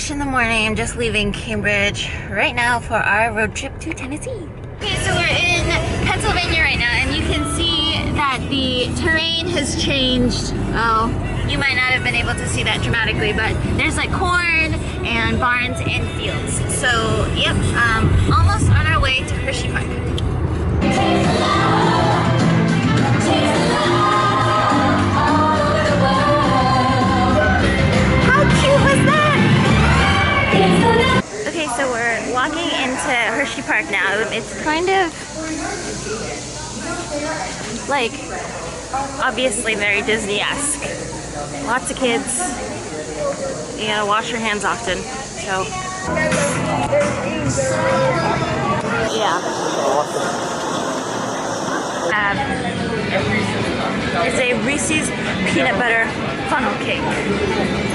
fresh in the morning. I'm just leaving Cambridge right now for our road trip to Tennessee. Okay, so we're in Pennsylvania right now, and you can see that the terrain has changed. Oh, you might not have been able to see that dramatically, but there's like corn and barns and fields. So, yep, almost on our way to Hershey Park. Okay, so we're walking into Hershey Park now. It's kind of like obviously very Disney-esque. Lots of kids. You gotta wash your hands often. So yeah. It's a Reese's peanut butter funnel cake.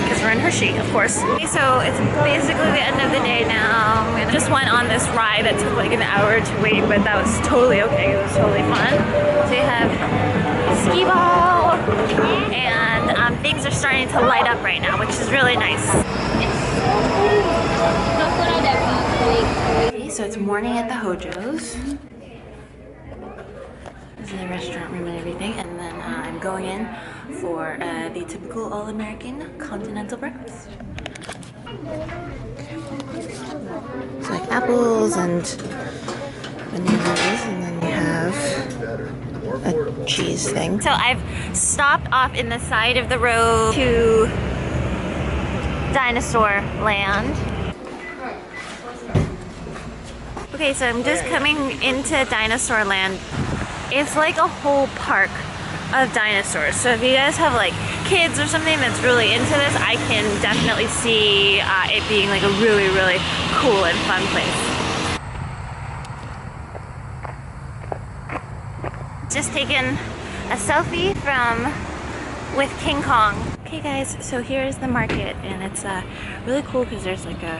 Because we're in Hershey, of course. Okay, so it's basically the end of the day now. We just went on this ride that took like an hour to wait, but that was totally okay. It was totally fun. So we have skee ball, and things are starting to light up right now, which is really nice. Okay, so it's morning at the Hojo's. This is the restaurant room and everything, and then I'm going in for the typical all-American continental breakfast. It's like apples and bananas, and then you have a cheese thing. So I've stopped off in the side of the road to Dinosaur Land. Okay, so I'm just coming into Dinosaur Land. It's like a whole park of dinosaurs. So if you guys have like kids or something that's really into this, I can definitely see it being like a really, really cool and fun place. Just taken a selfie with King Kong. Okay guys, so here's the market, and it's really cool because there's like a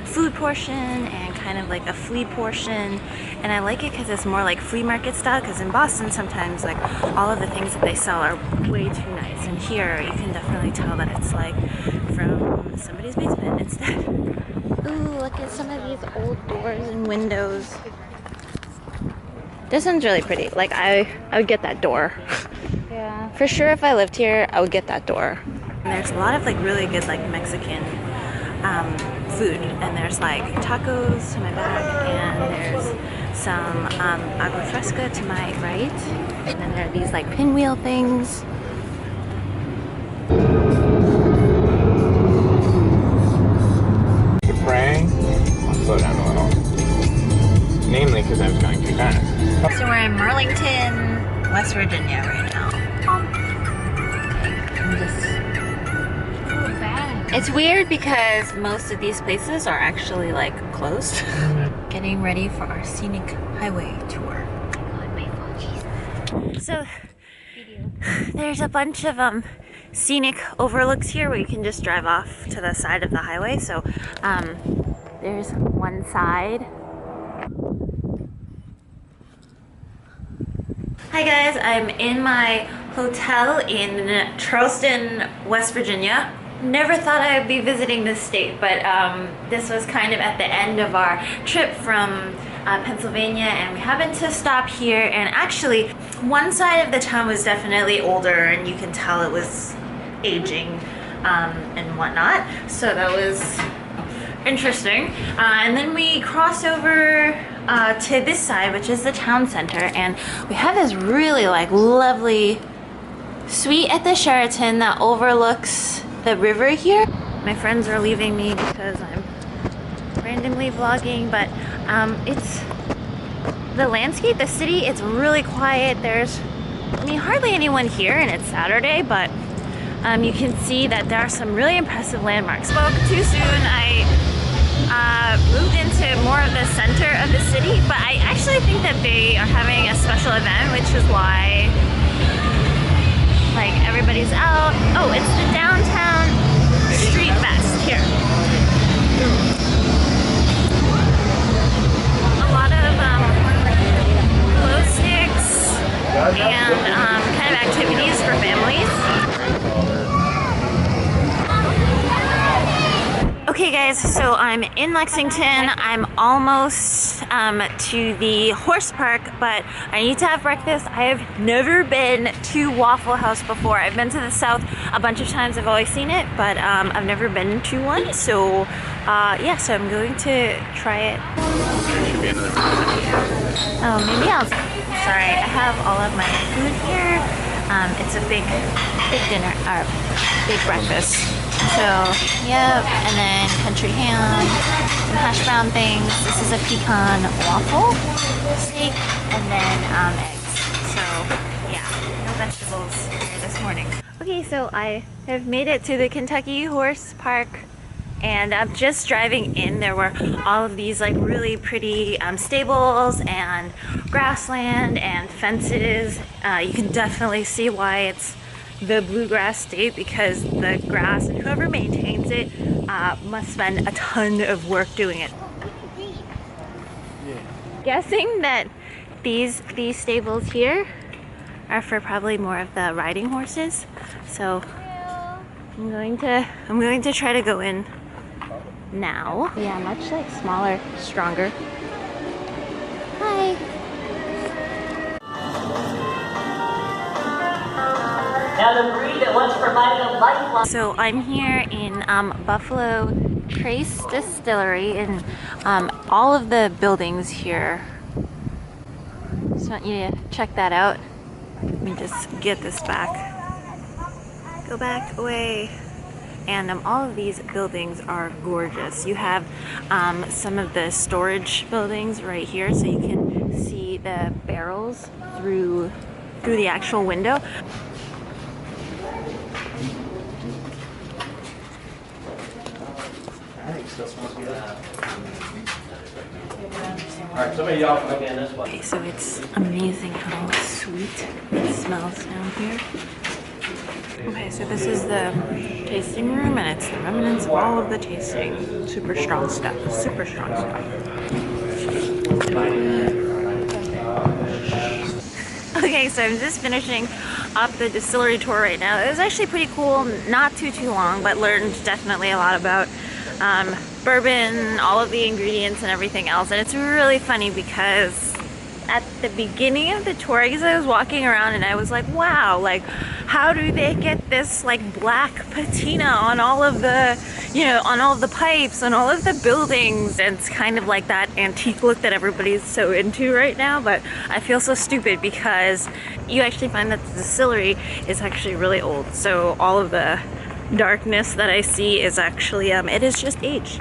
food portion and kind of like a flea portion, and I like it because it's more like flea market style, because in Boston sometimes like all of the things that they sell are way too nice, and here you can definitely tell that it's like from somebody's basement instead. Ooh, look at some of these old doors and windows. This one's really pretty. Like I would get that door. Yeah. For sure, if I lived here, I would get that door. And there's a lot of like really good like Mexican food, and there's like tacos to my back, and there's some agua fresca to my right, and then there are these like pinwheel things. You're praying? I'll slow down a little. Namely because I was going too fast. So we're in Burlington, West Virginia right now. It's weird because most of these places are actually like closed. Getting ready for our scenic highway tour. So there's a bunch of scenic overlooks here where you can just drive off to the side of the highway. So there's one side. Hi guys, I'm in my hotel in Charleston, West Virginia. Never thought I would be visiting this state, but this was kind of at the end of our trip from Pennsylvania, and we happened to stop here, and actually one side of the town was definitely older, and you can tell it was aging and whatnot, so that was interesting. And then we crossed over to this side, which is the town center, and we have this really like lovely suite at the Sheraton that overlooks the river here. My friends are leaving me because I'm randomly vlogging, but it's the landscape, the city, it's really quiet. There's, I mean, hardly anyone here, and it's Saturday, but you can see that there are some really impressive landmarks. Spoke too soon. I moved into more of the center of the city, but I actually think that they are having a special event, which is why like everybody's out. Oh, it's the downtown street fest here. A lot of glow sticks and kind of activities for families. so I'm in Lexington. I'm almost to the horse park, but I need to have breakfast. I have never been to Waffle House before. I've been to the South a bunch of times. I've always seen it, but I've never been to one. So yeah, so I'm going to try it. There should be another person. Oh, maybe I'll. Sorry, I have all of my food here. It's a big dinner, big breakfast. So, yep, and then country ham, some hash brown things. This is a pecan waffle steak, and then eggs. So, yeah, no vegetables here this morning. Okay, so I have made it to the Kentucky Horse Park, and I'm just driving in. There were all of these like really pretty stables and grassland and fences. You can definitely see why it's the bluegrass state, because the grass and whoever maintains it must spend a ton of work doing it. Guessing that these stables here are for probably more of the riding horses. So I'm going to try to go in now. Yeah, much like smaller, stronger. Hi. Now the breed that once provided a lifeline. So I'm here in Buffalo Trace Distillery, and all of the buildings here. Just want you to check that out. Let me just get this back. Go back away. And all of these buildings are gorgeous. You have some of the storage buildings right here, so you can see the barrels through the actual window. Alright, somebody y'all come in this way. Okay, so it's amazing how sweet it smells down here. Okay, so this is the tasting room, and it's the remnants of all of the tasting. Super strong stuff. Super strong stuff. Okay, so I'm just finishing up the distillery tour right now. It was actually pretty cool. Not too long, but learned definitely a lot about bourbon, all of the ingredients and everything else. And it's really funny because at the beginning of the tour, I guess I was walking around and I was like, wow, like how do they get this like black patina on all of the, you know, on all of the pipes, on all of the buildings? And it's kind of like that antique look that everybody's so into right now. But I feel so stupid because you actually find that the distillery is actually really old. So all of the darkness that I see is actually, it is just age.